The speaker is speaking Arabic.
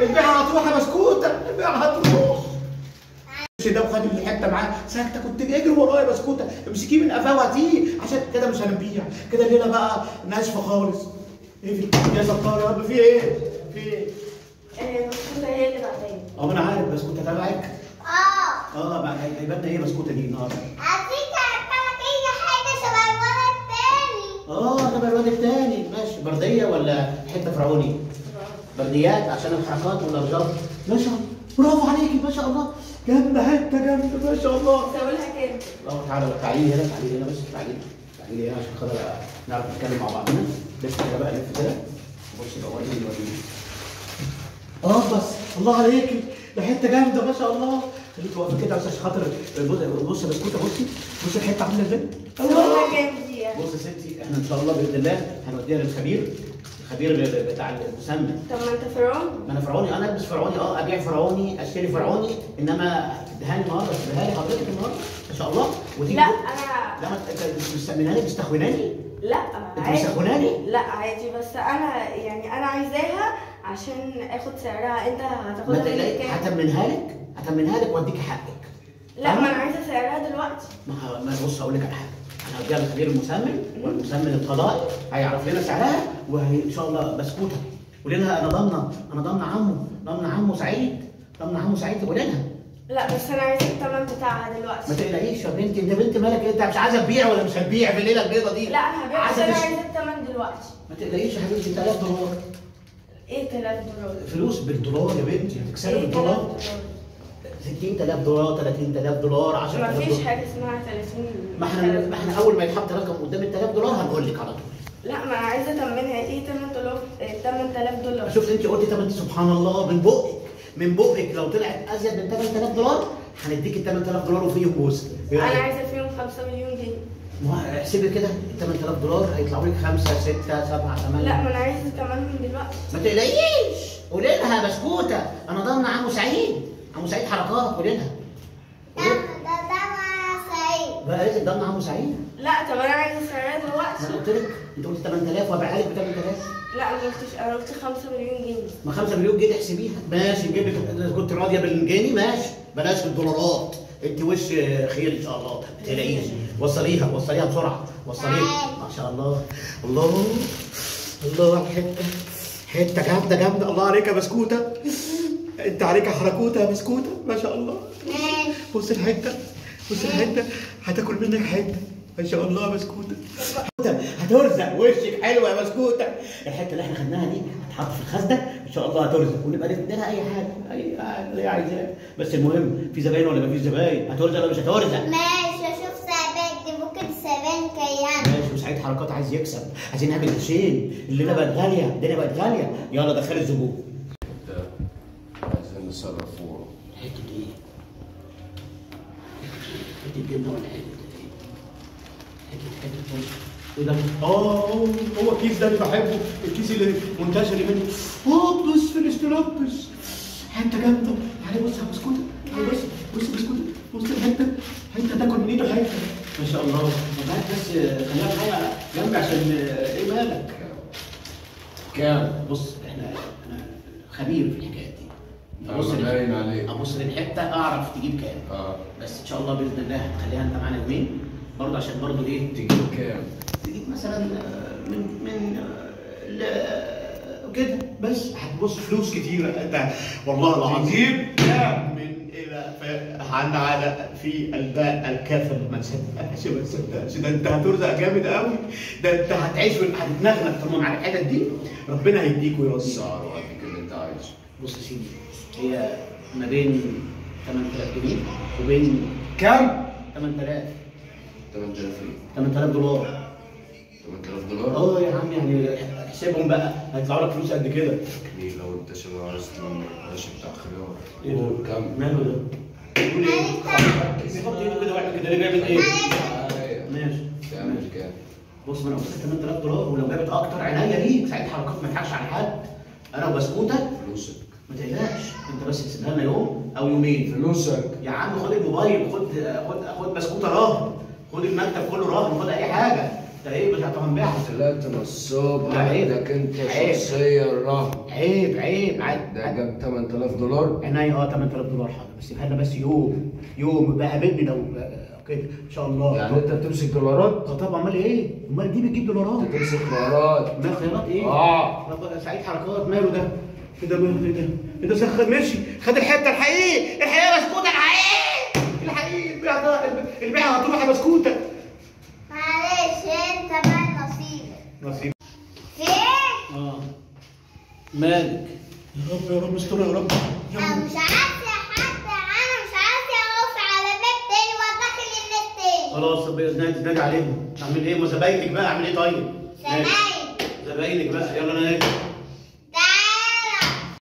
البيعه هتروح يا بسكوته، البيعه هتروح. ده وخد الحته معاه ساكته، كنت اجري ورايا يا بسكوته، امسكيه من قفاه وهاتيه عشان كده مش هنبيع كده، الليله بقى ناشفه خالص. ايه يا ستار يا رب، في ايه؟ في ايه؟ بسكوته هي اللي بعدين. ما انا عارف بسكوته تبعك. بقى هيبان ايه بسكوته دي النهارده؟ عايزين تعمل اي حاجه شبه الولد التاني. شبه الواد التاني، ماشي. برديه ولا حته فرعوني؟ برديات عشان الحركات ولا رجال؟ ما شاء الله، برافو عليكي ما شاء الله، جامده حته جامده ما شاء الله. تقولها كام؟ تعالي هنا، تعالي هنا بس، تعالي هنا عشان خاطر نعرف نتكلم مع بعضنا. لف كده بقى، لف كده. بصي بقى، وريني. بس الله عليكي، ده حته جامده ما شاء الله. خليكي واقفه كده عشان خاطر بصي يا بسكوته، بصي الحته عامله ازاي. تقولها كام دي؟ بصي يا ستي، احنا ان شاء الله باذن الله هنوديها للخبير، الخبير بتاع المسمى. طب ما انت فرعون؟ ما انا فرعوني، انا البس فرعوني، ابيع فرعوني، اشتري فرعوني، انما هتديهاني النهارده، هتديها لي حضرتك النهارده ان شاء الله. لا انا لا، انت مستأمناني، مستخوناني؟ لا انت مستخوناني؟ لا عادي، بس انا يعني انا عايزاها عشان اخد سعرها. انت هتاخدها مني كام؟ هتمنها لك واديكي حقك. لا ما انا عايزه سعرها دلوقتي. ما بص اقول لك على حاجه، انا هوديها للخبير المسمن والمسمن القضائي، هيعرف لنا سعرها، وان شاء الله بسكوته. قولي لها انا ضامنه عمو سعيد، قولي لها. لا بس انا عايزه الثمن بتاعها دلوقتي. ما تقلقيش يا بنتي، انت بنت مالك، انت مش عايزه تبيع ولا مش هتبيع في الليله البيضه دي؟ لا انا هبيع، بس انا عايزه الثمن دلوقتي. ما تقلقيش يا حبيبتي، 3000 دولار. ايه 3000 دولار؟ فلوس بالدولار يا بنتي، هتكسبي بالدولار. 60000 دولار، 30000 دولار، 10000 دولار. مفيش حاجه اسمها 30. ما احنا اول ما يتحط رقم قدام ال 3000 دولار هنقول لك على طول. لا ما انا عايزه اثمنها. ايه 8000 دولار؟ شفت انت قلتي 8، سبحان الله، من بقك لو طلعت ازيد من 8000 دولار هنديك ال 8000 دولار وفيهم بوسه. انا عايزه فيهم 5 مليون جنيه. ما احسبي كده، ال 8000 دولار هيطلعوا لك 5 6 7 8. لا ما انا عايزه ثمنهم دلوقتي. ما تقلقيش، قولي لها يا بسكوته انا ضامنه عمو سعيد حركات، قولي لها. ده سعيد بقى قالت لك ضامنه عمو سعيد. لا طب انا عايزه سعرها دلوقتي. ما انا قلت لك، انت قلت 8000 وابيعها لك ب 8000. لا ما قلتش، انا قلت 5 مليون جنيه. ما 5 مليون جنيه احسبيها، ماشي نجيب لك، اذا كنت راضيه بالجنيه ماشي، بلاش بالدولارات، انت وش خير ان شاء الله، ما تقلقيش. وصليها بسرعه، وصليها. ما شاء الله، الله حته جامده، الله عليك يا بسكوته، انت عليك حركوته يا بسكوته ما شاء الله. بص الحته، هتاكل منك حته ما شاء الله يا بسكوته. هترزق، وشك حلو يا بسكوته. الحته اللي احنا خدناها دي هتحط في الخزنه ان شاء الله، هترزق، ونبقى ندي لها اي حاجه اللي هي عايزاه، بس المهم في زباين ولا ما فيش زباين، هترزق ولا مش هترزق؟ ماشي اشوف سعبان دي، ممكن سعبان كيان. ماشي. وسعيد حركات عايز يكسب، عايزين نعمل قرشين، الليله بقت غاليه، الدنيا بقت غاليه، يلا دخلي الزبون. عايزين نصرفوه. حته ايه؟ حته جبنه ولا حته ايه ده؟ هو الكيس ده اللي بحبه، الكيس اللي منتشر منه. بص في الاسترابس، حته جامده. تعالي بص يا بسكوته، بص بسكوته، بص الحته تاكل من ايده حته ما شاء الله. بس خليها معايا جنبي عشان ايه مالك؟ كام؟ بص انا خبير في الحكايات دي. باين عليك. ابص للحته اعرف تجيب كام. بس ان شاء الله باذن الله هتخليها انت معانا يومين برضه، عشان برضه ايه تجيب كام؟ تجيب مثلا من كده، بس هتبص فلوس كتيره انت والله العظيم. من الى على في الباء الكافر ما تصدقش، ده انت هترزق جامد قوي، ده انت هتعيش هتتنغنغ طول ما معاك الحتت دي، ربنا هيديك ويرضيك. السعر وقد كده انت عايزه. بص يا سيدي، هي ما بين 8000 جنيه وبين كام؟ 8000 8000 دولار. 8000 دولار؟ يا عم يعني احسبهم بقى، هيطلعوا لك فلوس قد كده. كبير لو انت شبه عايز تمنى ماشي بتاع خيار. ايه ده؟ كام؟ ماله ده؟ بيقول ايه؟ بيحط ايده كده ويعمل كده، ليه بيعمل ايه؟ ماشي. تعمل كام؟ بص ما انا قلت لك 8000 دولار، ولو جابت اكتر عينيا ليك، ساعتها حركات ما تضحكش على حد. انا وبسكوته فلوسك. ما تقلقش، انت بس تسيبها لنا يوم او يومين. فلوسك يا عم خد الموبايل، خد بسكوته راهن، خد المكتب كله راهن، خد اي حاجه، ده ايه مش هتنبيعها؟ طلعت نصاب. لا، عيب. عندك انت عيب. شخصيا رهن. عيب ده جاب 8000 دولار. عينيا 8000 دولار حاضر، بس هلا بس يوم بقى قابلني لو كده ان شاء الله. يعني انت بتمسك دولارات؟ طبعا، امال ايه؟ امال دي بتجيب دولارات. انت بتمسك دولارات. ما خيارات ايه؟ سعيد حركات ماله ده؟ ايه ده ايه ده سخن مشي خد الحته الحقيقي بسكوته الحقيقي البيع هتروح يا بسكوته. معلش انت بقى نصيب فين؟ مالك؟ يا رب استر يا رب. انا مش عايزه حتى اقف على بيت تاني وادخل الناس تاني. خلاص نادي عليهم. اعمل ايه؟ ما زباينك بقى اعمل ايه طيب؟ زباين زباينك بقى يلا نادي.